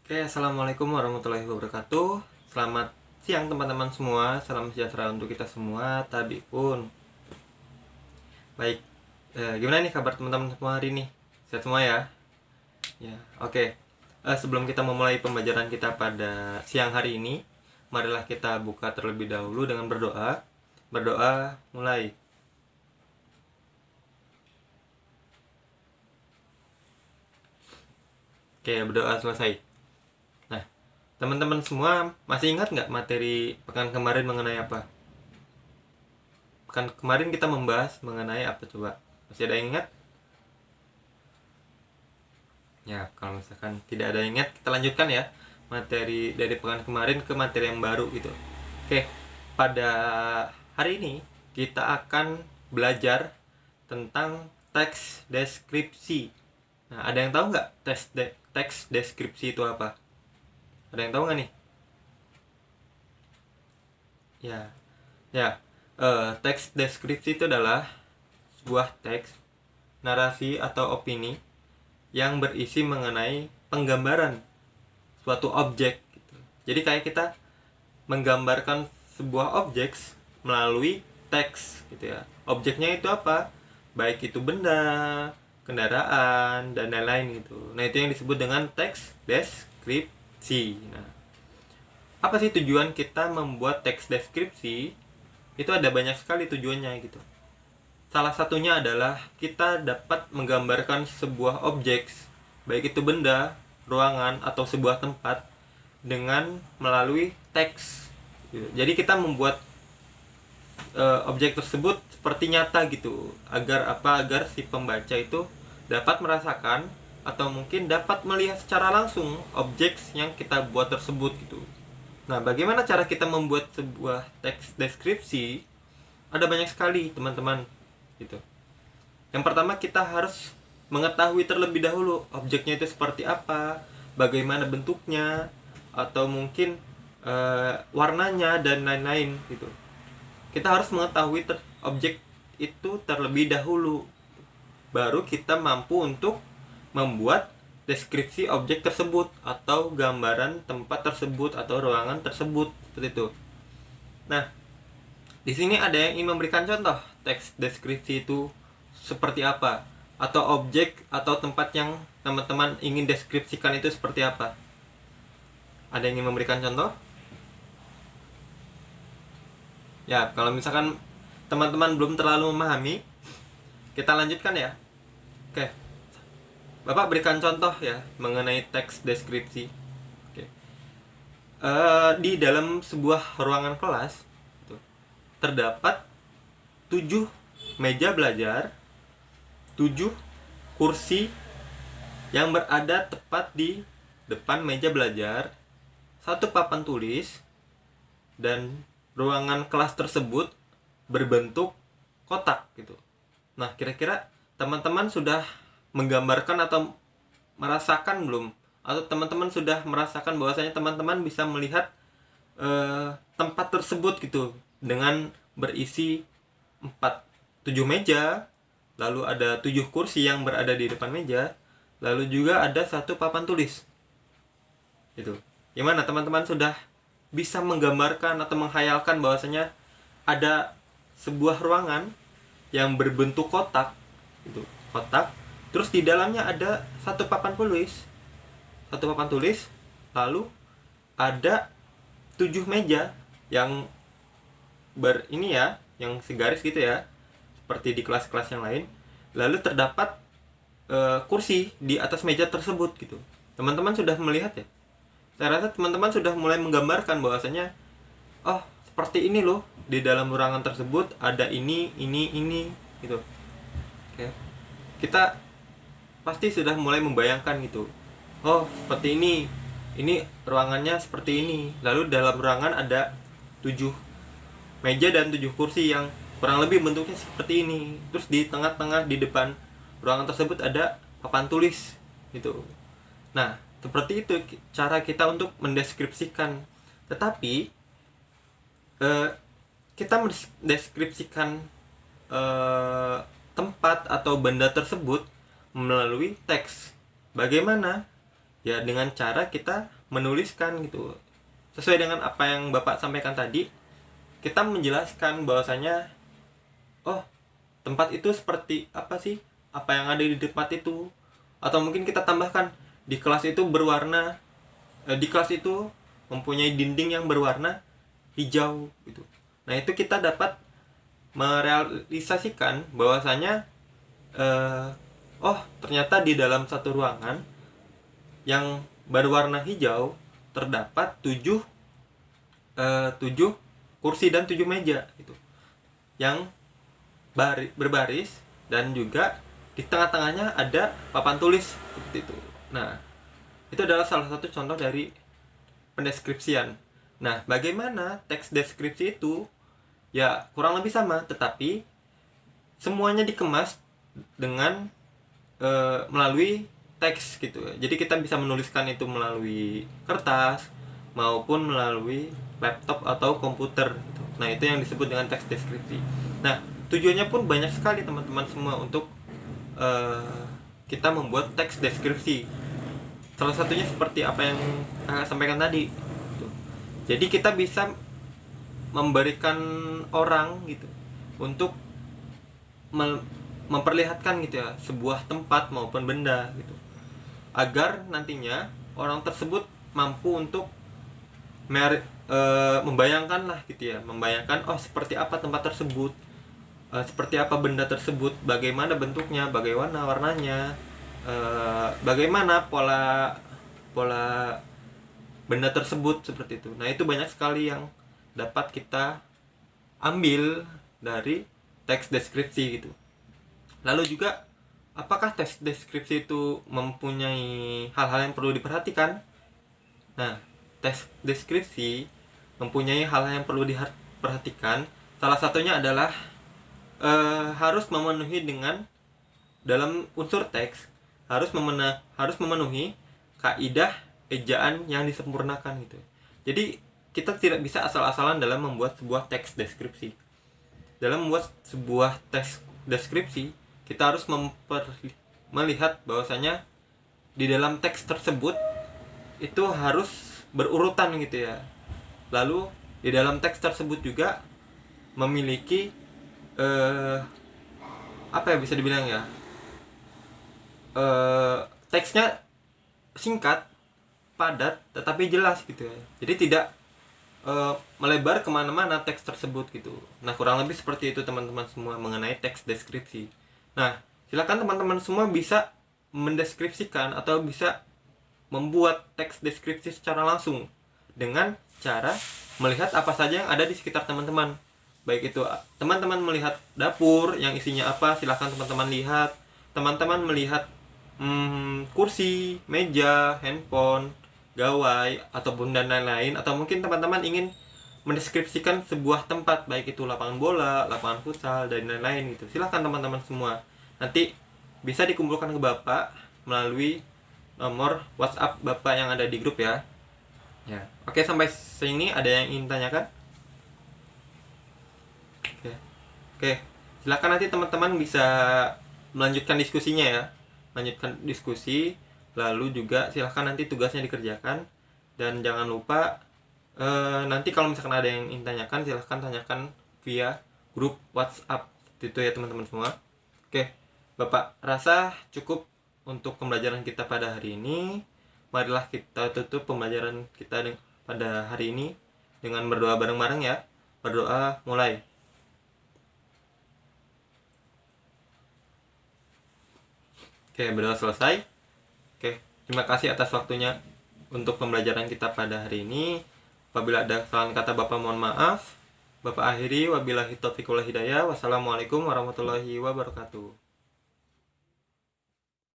Oke, assalamualaikum warahmatullahi wabarakatuh. Selamat siang teman-teman semua. Salam sejahtera untuk kita semua. Tabi pun. Baik, gimana nih kabar teman-teman semua hari ini? Sehat semua ya? Ya, oke. Sebelum kita memulai pembelajaran kita pada siang hari ini, marilah kita buka terlebih dahulu dengan berdoa. Berdoa, mulai. Oke, berdoa selesai. Nah, teman-teman semua masih ingat nggak materi pekan kemarin mengenai apa? Pekan kemarin kita membahas mengenai apa coba? Masih ada yang ingat? Ya, kalau misalkan tidak ada yang ingat, kita lanjutkan ya materi dari pekan kemarin ke materi yang baru gitu. Oke, pada hari ini kita akan belajar tentang teks deskripsi. Nah, ada yang tahu nggak teks deskripsi itu apa? Ada yang tahu nggak nih? Ya, teks deskripsi itu adalah sebuah teks, narasi atau opini yang berisi mengenai penggambaran suatu objek gitu. Jadi kayak kita menggambarkan sebuah objek melalui teks gitu ya. Objeknya itu apa? Baik itu benda, kendaraan, dan lain-lain gitu. Nah, itu yang disebut dengan teks deskripsi. Nah, apa sih tujuan kita membuat teks deskripsi? Itu ada banyak sekali tujuannya gitu. Salah satunya adalah kita dapat menggambarkan sebuah objek, baik itu benda, ruangan, atau sebuah tempat dengan melalui teks. Jadi kita membuat objek tersebut seperti nyata gitu, agar si pembaca itu dapat merasakan atau mungkin dapat melihat secara langsung objek yang kita buat tersebut gitu. Nah, bagaimana cara kita membuat sebuah teks deskripsi? Ada banyak sekali teman-teman gitu. Yang pertama, kita harus mengetahui terlebih dahulu objeknya itu seperti apa, bagaimana bentuknya, atau mungkin warnanya dan lain-lain gitu. Kita harus mengetahui objek itu terlebih dahulu, baru kita mampu untuk membuat deskripsi objek tersebut atau gambaran tempat tersebut atau ruangan tersebut seperti itu. Nah, di sini ada yang ingin memberikan contoh teks deskripsi itu seperti apa, atau objek atau tempat yang teman-teman ingin deskripsikan itu seperti apa. Ada yang ingin memberikan contoh? Ya, kalau misalkan teman-teman belum terlalu memahami, kita lanjutkan ya. Oke, Bapak berikan contoh ya mengenai teks deskripsi. Oke. Di dalam sebuah ruangan kelas terdapat 7 meja belajar, 7 kursi yang berada tepat di depan meja belajar, 1 papan tulis, dan ruangan kelas tersebut berbentuk kotak gitu. Nah, kira-kira teman-teman sudah menggambarkan atau merasakan belum? Atau teman-teman sudah merasakan bahwasanya teman-teman bisa melihat tempat tersebut gitu, dengan berisi 7 meja, lalu ada 7 kursi yang berada di depan meja, lalu juga ada 1 papan tulis gitu. Gimana teman-teman sudah bisa menggambarkan atau menghayalkan bahwasanya ada sebuah ruangan yang berbentuk kotak gitu, kotak, terus di dalamnya ada 1 papan tulis, lalu ada 7 meja yang yang segaris gitu ya, seperti di kelas-kelas yang lain. Lalu terdapat kursi di atas meja tersebut gitu. Teman-teman sudah melihat ya? Saya rasa teman-teman sudah mulai menggambarkan bahwasanya, oh, seperti ini loh, di dalam ruangan tersebut ada ini gitu. Oke. Kita pasti sudah mulai membayangkan gitu. Oh, seperti ini ruangannya seperti ini. Lalu dalam ruangan ada 7 meja dan 7 kursi yang kurang lebih bentuknya seperti ini. Terus di tengah-tengah di depan ruangan tersebut ada papan tulis gitu. Nah, seperti itu cara kita untuk mendeskripsikan. Tetapi kita mendeskripsikan tempat atau benda tersebut melalui teks. Bagaimana? Ya, dengan cara kita menuliskan gitu. Sesuai dengan apa yang Bapak sampaikan tadi, kita menjelaskan bahwasanya oh, tempat itu seperti apa sih? Apa yang ada di tempat itu? Atau mungkin kita tambahkan di kelas itu berwarna di kelas itu mempunyai dinding yang berwarna hijau gitu. Nah, itu kita dapat merealisasikan bahwasanya oh, ternyata di dalam satu ruangan yang berwarna hijau terdapat 7 kursi dan 7 meja gitu. Yang berbaris dan juga di tengah-tengahnya ada papan tulis seperti itu. Nah, itu adalah salah satu contoh dari pendeskripsian. Nah, bagaimana teks deskripsi itu? Ya, kurang lebih sama, tetapi semuanya dikemas dengan melalui teks gitu. Jadi kita bisa menuliskan itu melalui kertas maupun melalui laptop atau komputer gitu. Nah, itu yang disebut dengan teks deskripsi. Nah, tujuannya pun banyak sekali teman-teman semua untuk kita membuat teks deskripsi. Salah satunya seperti apa yang kakak sampaikan tadi gitu. Jadi kita bisa memberikan orang gitu untuk memperlihatkan gitu ya sebuah tempat maupun benda gitu, agar nantinya orang tersebut mampu untuk membayangkan lah gitu ya, membayangkan oh seperti apa tempat tersebut, seperti apa benda tersebut, bagaimana bentuknya, bagaimana warnanya, bagaimana pola benda tersebut seperti itu. Nah, itu banyak sekali yang dapat kita ambil dari teks deskripsi gitu. Lalu juga, apakah teks deskripsi itu mempunyai hal-hal yang perlu diperhatikan? Nah, teks deskripsi mempunyai hal-hal yang perlu diperhatikan. Salah satunya adalah harus memenuhi dengan dalam unsur teks harus memenuhi kaidah ejaan yang disempurnakan gitu. Jadi kita tidak bisa asal-asalan dalam membuat sebuah teks deskripsi. Dalam membuat sebuah teks deskripsi, kita harus melihat bahwasanya di dalam teks tersebut itu harus berurutan gitu ya. Lalu di dalam teks tersebut juga memiliki apa ya bisa dibilang ya, teksnya singkat, padat, tetapi jelas gitu ya. Jadi tidak melebar kemana-mana teks tersebut gitu. Nah, kurang lebih seperti itu teman-teman semua mengenai teks deskripsi. Nah, silakan teman-teman semua bisa mendeskripsikan atau bisa membuat teks deskripsi secara langsung dengan cara melihat apa saja yang ada di sekitar teman-teman. Baik itu teman-teman melihat dapur yang isinya apa, silakan teman-teman lihat. Teman-teman melihat kursi, meja, handphone, gawai, ataupun dan lain-lain. Atau mungkin teman-teman ingin mendeskripsikan sebuah tempat, baik itu lapangan bola, lapangan futsal, dan lain-lain gitu. Silakan teman-teman semua. Nanti bisa dikumpulkan ke Bapak melalui nomor WhatsApp Bapak yang ada di grup ya. Ya. Oke, sampai sini ada yang ingin tanyakan? Oke. Silakan nanti teman-teman bisa melanjutkan diskusinya ya. Lanjutkan diskusi, lalu juga silakan nanti tugasnya dikerjakan. Dan jangan lupa nanti kalau misalkan ada yang ingin tanyakan, silakan tanyakan via grup WhatsApp itu ya teman-teman semua. Oke, Bapak rasa cukup untuk pembelajaran kita pada hari ini. Marilah kita tutup pembelajaran kita pada hari ini dengan berdoa bareng-bareng ya. Berdoa mulai. Oke, berdoa selesai. Oke, terima kasih atas waktunya untuk pembelajaran kita pada hari ini. Apabila ada kesalahan kata Bapak mohon maaf. Bapak akhiri, wabillahi taufiq wal hidayah. Wassalamualaikum warahmatullahi wabarakatuh.